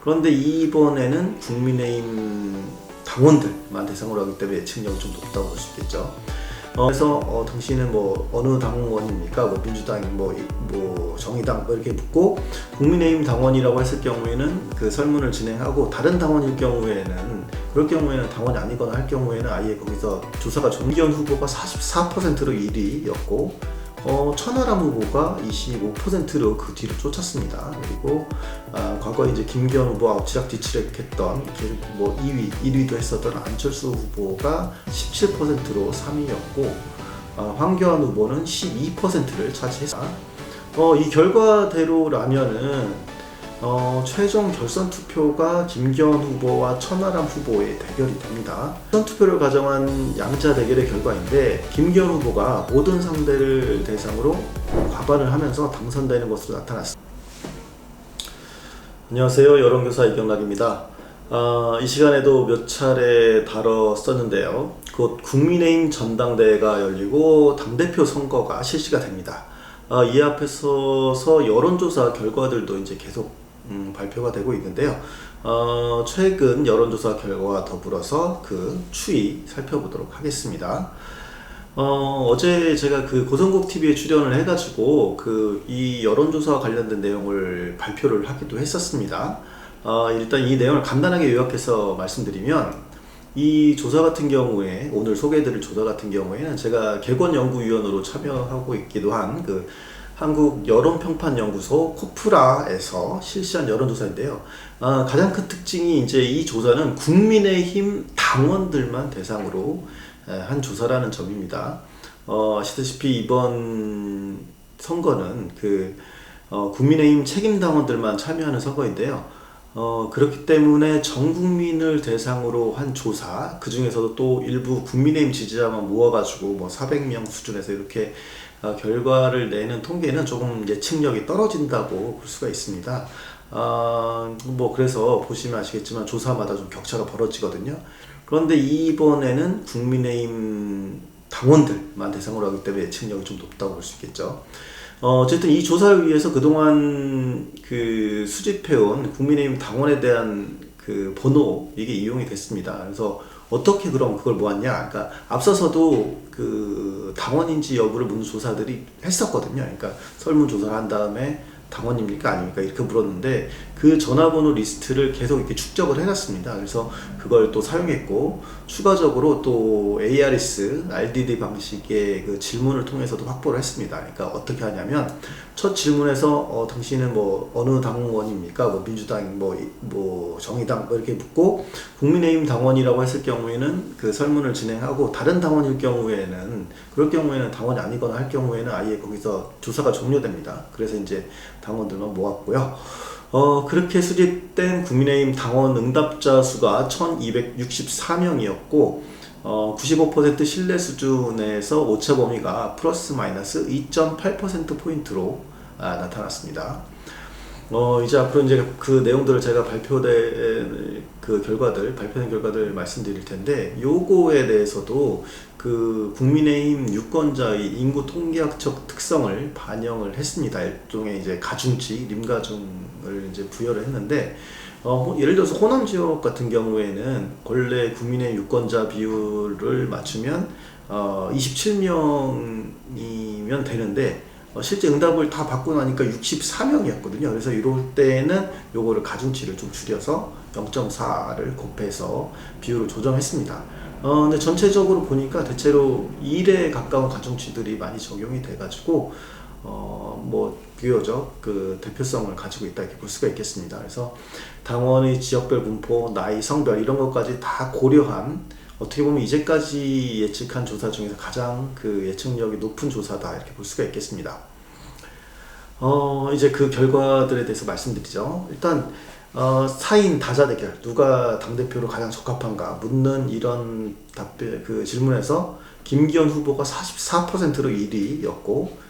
그런데 이번에는 국민의힘 당원들만 대상으로 하기 때문에 예측력이 좀 높다고 볼 수 있겠죠. 그래서 당신은 뭐 어느 당원입니까? 뭐 민주당, 뭐 정의당 이렇게 묻고 국민의힘 당원이라고 했을 경우에는 그 설문을 진행하고 다른 당원일 경우에는 그럴 경우에는 당원이 아니거나 할 경우에는 아예 거기서 조사가 정기현 후보가 44%로 1위였고 천하람 후보가 25%로 그 뒤를 쫓았습니다. 그리고 과거에 이제 김기현 후보와 엎치락뒤치락했던 뭐 1위도 했었던 안철수 후보가 17%로 3위였고 황교안 후보는 12%를 차지했습니다. 이 결과대로라면은 최종 결선 투표가 김기현 후보와 천하람 후보의 대결이 됩니다. 결선 투표를 가정한 양자 대결의 결과인데 김기현 후보가 모든 상대를 대상으로 과반을 하면서 당선되는 것으로 나타났습니다. 안녕하세요. 여론교사 이경락입니다. 이 시간에도 몇 차례 다뤘었는데요. 곧 국민의힘 전당대회가 열리고 당대표 선거가 실시가 됩니다. 이 앞에 서서 여론조사 결과들도 이제 계속 발표가 되고 있는데요. 최근 여론조사 결과와 더불어서 그 추이 살펴보도록 하겠습니다. 어제 제가 그 고성국 TV에 출연을 해가지고 이 여론조사와 관련된 내용을 발표를 하기도 했었습니다. 일단 이 내용을 간단하게 요약해서 말씀드리면 이 조사 같은 경우에 오늘 소개해드릴 조사 같은 경우에는 제가 객원연구위원으로 참여하고 있기도 한 그 한국여론평판연구소 코프라에서 실시한 여론조사인데요. 가장 큰 특징이 이제 이 조사는 국민의힘 당원들만 대상으로 한 조사라는 점입니다. 아시다시피 이번 선거는 국민의힘 책임당원들만 참여하는 선거인데요. 그렇기 때문에 전 국민을 대상으로 한 조사, 그 중에서도 또 일부 국민의힘 지지자만 모아가지고 뭐 400명 수준에서 이렇게 결과를 내는 통계는 조금 예측력이 떨어진다고 볼 수가 있습니다. 그래서 보시면 아시겠지만 조사마다 좀 격차가 벌어지거든요. 그런데 이번에는 국민의힘 당원들만 대상으로 하기 때문에 예측력이 좀 높다고 볼 수 있겠죠. 어쨌든 이 조사를 위해서 그동안 수집해온 국민의힘 당원에 대한 번호, 이게 이용이 됐습니다. 그래서 어떻게 그럼 그걸 모았냐? 그러니까 앞서서도 당원인지 여부를 묻는 조사들이 했었거든요. 그러니까 설문조사를 한 다음에 당원입니까? 아닙니까? 이렇게 물었는데 그 전화번호 리스트를 계속 이렇게 축적을 해놨습니다. 그래서 그걸 또 사용했고 추가적으로 또 ARS, RDD 방식의 그 질문을 통해서도 확보를 했습니다. 그러니까 어떻게 하냐면 첫 질문에서 당신은 뭐 어느 당원입니까? 뭐 민주당, 뭐 정의당 이렇게 묻고 국민의힘 당원이라고 했을 경우에는 그 설문을 진행하고 다른 당원일 경우에는 그럴 경우에는 당원이 아니거나 할 경우에는 아예 거기서 조사가 종료됩니다. 그래서 이제 당원들만 모았고요. 그렇게 수집된 국민의힘 당원 응답자 수가 1264명이었고 95% 신뢰 수준에서 오차 범위가 플러스 마이너스 2.8%포인트로 나타났습니다. 이제 앞으로 이제 그 내용들을 제가 발표된 결과들 말씀드릴 텐데, 요거에 대해서도 국민의힘 유권자의 인구 통계학적 특성을 반영을 했습니다. 일종의 이제 가중치, 림가중을 이제 부여를 했는데, 예를 들어서 호남 지역 같은 경우에는 원래 국민의 유권자 비율을 맞추면 27명이면 되는데 실제 응답을 다 받고 나니까 64명이었거든요. 그래서 이럴 때는 요거를 가중치를 좀 줄여서 0.4를 곱해서 비율을 조정했습니다. 근데 전체적으로 보니까 대체로 1에 가까운 가중치들이 많이 적용이 돼가지고 비교적 대표성을 가지고 있다 이렇게 볼 수가 있겠습니다. 그래서 당원의 지역별 분포, 나이, 성별 이런 것까지 다 고려한 어떻게 보면 이제까지 예측한 조사 중에서 가장 예측력이 높은 조사다 이렇게 볼 수가 있겠습니다. 이제 그 결과들에 대해서 말씀드리죠. 일단 4인 다자 대결, 누가 당대표로 가장 적합한가 묻는 이런 질문에서 김기현 후보가 44%로 1위였고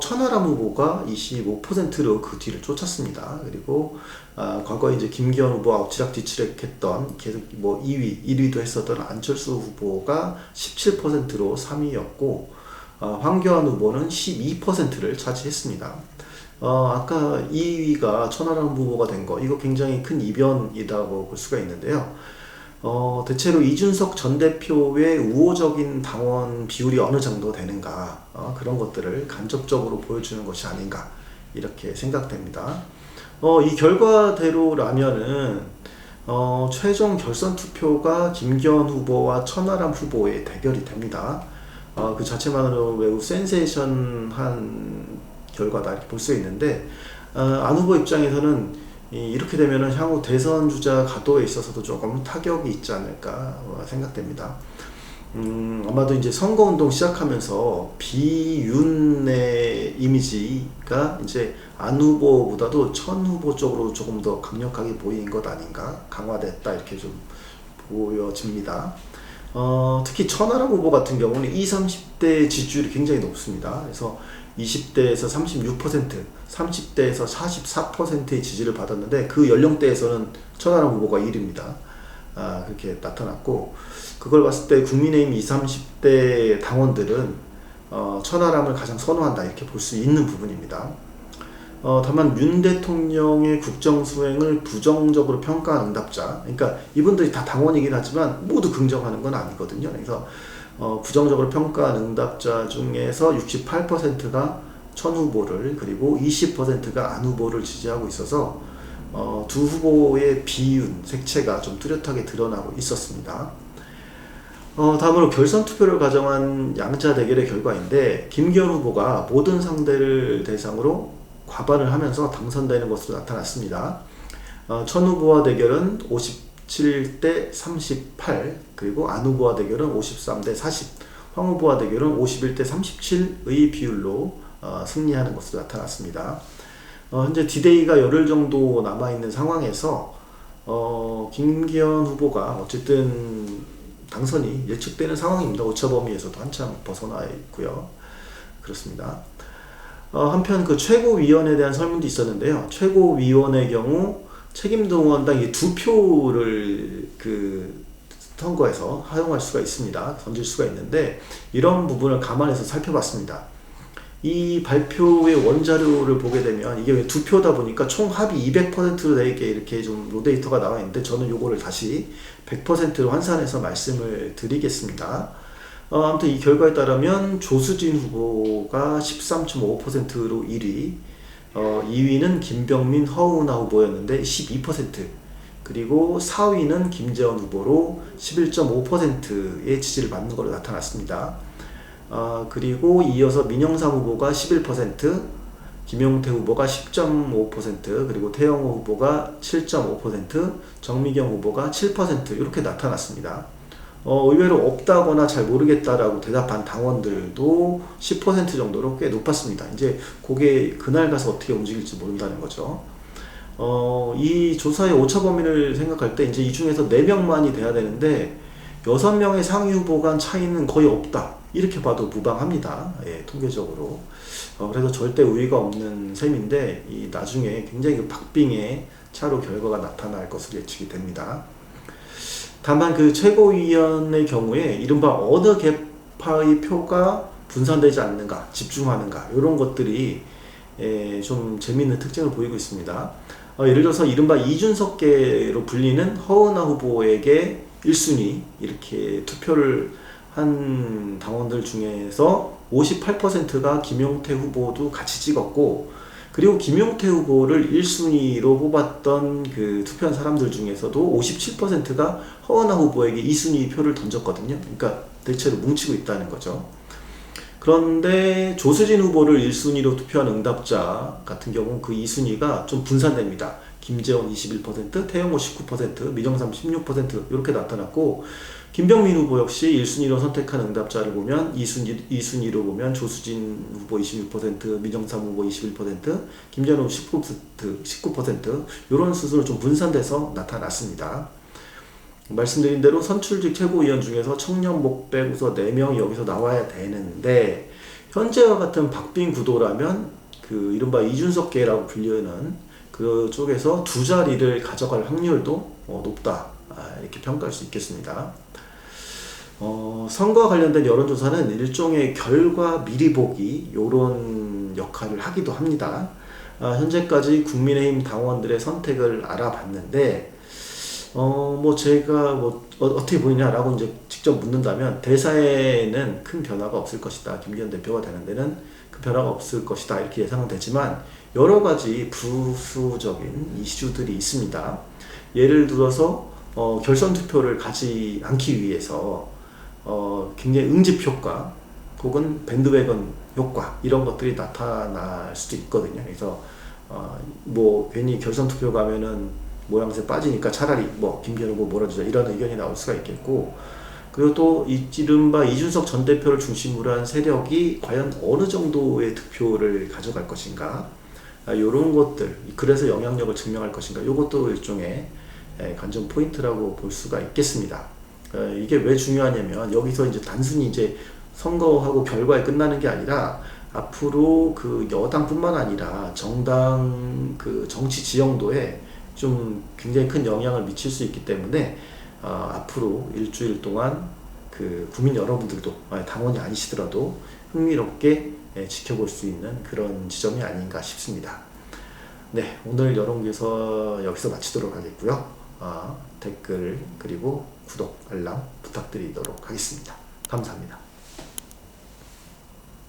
천하람 후보가 25%로 그 뒤를 쫓았습니다. 그리고 과거에 이제 김기현 후보와 엎치락뒤치락했던 계속 뭐 1위도 했었던 안철수 후보가 17%로 3위였고 황교안 후보는 12%를 차지했습니다. 아까 2위가 천하람 후보가 된 거, 이거 굉장히 큰 이변이라고 볼 수가 있는데요. 대체로 이준석 전 대표의 우호적인 당원 비율이 어느 정도 되는가, 그런 것들을 간접적으로 보여주는 것이 아닌가, 이렇게 생각됩니다. 이 결과대로라면은, 최종 결선 투표가 김기현 후보와 천하람 후보의 대결이 됩니다. 그 자체만으로 매우 센세이션한 결과다, 이렇게 볼 수 있는데, 안 후보 입장에서는 이렇게 되면은 향후 대선 주자 가도에 있어서도 조금 타격이 있지 않을까 생각됩니다. 아마도 이제 선거운동 시작하면서 비윤의 이미지가 이제 안 후보보다도 천 후보 쪽으로 조금 더 강력하게 보인 것 아닌가, 강화됐다, 이렇게 좀 보여집니다. 특히 천하람 후보 같은 경우는 20, 30대 지지율이 굉장히 높습니다. 그래서 20대에서 36%, 30대에서 44%의 지지를 받았는데, 그 연령대에서는 천하람 후보가 1위입니다. 그렇게 나타났고, 그걸 봤을 때 국민의힘 20, 30대 당원들은 천하람을 가장 선호한다, 이렇게 볼 수 있는 부분입니다. 다만 윤 대통령의 국정수행을 부정적으로 평가한 응답자, 그러니까 이분들이 다 당원이긴 하지만 모두 긍정하는 건 아니거든요. 그래서 부정적으로 평가한 응답자 중에서 68%가 천 후보를, 그리고 20%가 안 후보를 지지하고 있어서 두 후보의 비윤, 색채가 좀 뚜렷하게 드러나고 있었습니다. 다음으로 결선 투표를 가정한 양자 대결의 결과인데, 김기현 후보가 모든 상대를 대상으로 과반을 하면서 당선되는 것으로 나타났습니다. 천 후보와 대결은 57대 38, 그리고 안 후보와 대결은 53대 40, 황 후보와 대결은 51대 37의 비율로 승리하는 것으로 나타났습니다. 현재 디데이가 열흘 정도 남아있는 상황에서 김기현 후보가 어쨌든 당선이 예측되는 상황입니다. 오차 범위에서도 한참 벗어나 있고요. 그렇습니다. 한편 그 최고위원에 대한 설문도 있었는데요. 최고위원의 경우 책임동원당 2표를 그 선거에서 사용할 수가 있습니다. 던질 수가 있는데, 이런 부분을 감안해서 살펴봤습니다. 이 발표의 원자료를 보게 되면 이게 2표다 보니까 총 합이 200%로 되게 이렇게 좀 로데이터가 나와 있는데, 저는 요거를 다시 100%로 환산해서 말씀을 드리겠습니다. 아무튼 이 결과에 따르면 조수진 후보가 13.5%로 1위, 2위는 김병민, 허은하 후보였는데 12%, 그리고 4위는 김재원 후보로 11.5%의 지지를 받는 것으로 나타났습니다. 그리고 이어서 민영삼 후보가 11%, 김용태 후보가 10.5%, 그리고 태영호 후보가 7.5%, 정미경 후보가 7% 이렇게 나타났습니다. 의외로 없다거나 잘 모르겠다라고 대답한 당원들도 10% 정도로 꽤 높았습니다. 이제 그게 그날 가서 어떻게 움직일지 모른다는 거죠. 이 조사의 오차 범위를 생각할 때 이제 이 중에서 4명만이 돼야 되는데 6명의 상위 후보 간 차이는 거의 없다, 이렇게 봐도 무방합니다. 예, 통계적으로. 그래서 절대 우위가 없는 셈인데, 이 나중에 굉장히 그 박빙의 차로 결과가 나타날 것으로 예측이 됩니다. 다만 그 최고위원의 경우에 이른바 어느 계파의 표가 분산되지 않는가, 집중하는가, 이런 것들이 좀 재미있는 특징을 보이고 있습니다. 예를 들어서 이른바 이준석계로 불리는 허은하 후보에게 1순위 이렇게 투표를 한 당원들 중에서 58%가 김용태 후보도 같이 찍었고, 그리고 김용태 후보를 1순위로 뽑았던 그 투표한 사람들 중에서도 57%가 허은하 후보에게 2순위 표를 던졌거든요. 그러니까 대체로 뭉치고 있다는 거죠. 그런데 조수진 후보를 1순위로 투표한 응답자 같은 경우 그 2순위가 좀 분산됩니다. 김재원 21%, 태영호 19%, 민영삼 16% 이렇게 나타났고, 김병민 후보 역시 1순위로 선택한 응답자를 보면 2순위로 보면 조수진 후보 26%, 민영삼 후보 21%, 김재원 19% 이런 순서로 좀 분산돼서 나타났습니다. 말씀드린 대로 선출직 최고위원 중에서 청년목 빼고서 4명이 여기서 나와야 되는데, 현재와 같은 박빙 구도라면 그 이른바 이준석계라고 불리는 그쪽에서 2자리를 가져갈 확률도 높다, 이렇게 평가할 수 있겠습니다. 선거와 관련된 여론조사는 일종의 결과 미리 보기 이런 역할을 하기도 합니다. 현재까지 국민의힘 당원들의 선택을 알아봤는데, 뭐 제가 어떻게 보이냐라고 이제 직접 묻는다면, 대사에는 큰 변화가 없을 것이다. 김기현 대표가 되는 데는 큰 변화가 없을 것이다. 이렇게 예상은 되지만, 여러 가지 부수적인 이슈들이 있습니다. 예를 들어서, 결선 투표를 가지 않기 위해서, 굉장히 응집 효과, 혹은 밴드웨건 효과, 이런 것들이 나타날 수도 있거든요. 그래서, 뭐, 괜히 결선 투표 가면은 모양새 빠지니까 차라리 뭐, 김기현 후보 몰아주자, 이런 의견이 나올 수가 있겠고, 그리고 또, 이른바 이준석 전 대표를 중심으로 한 세력이 과연 어느 정도의 득표를 가져갈 것인가, 이런 것들, 그래서 영향력을 증명할 것인가, 이것도 일종의 관전 포인트라고 볼 수가 있겠습니다. 이게 왜 중요하냐면, 여기서 이제 단순히 이제 선거하고 결과에 끝나는 게 아니라, 앞으로 그 여당뿐만 아니라 정당 그 정치 지형도에 좀 굉장히 큰 영향을 미칠 수 있기 때문에, 앞으로 일주일 동안 그 국민 여러분들도 당원이 아니시더라도 흥미롭게 지켜볼 수 있는 그런 지점이 아닌가 싶습니다. 네, 오늘 여론조사 여기서 마치도록 하겠고요. 댓글 그리고 구독, 알람 부탁드리도록 하겠습니다. 감사합니다.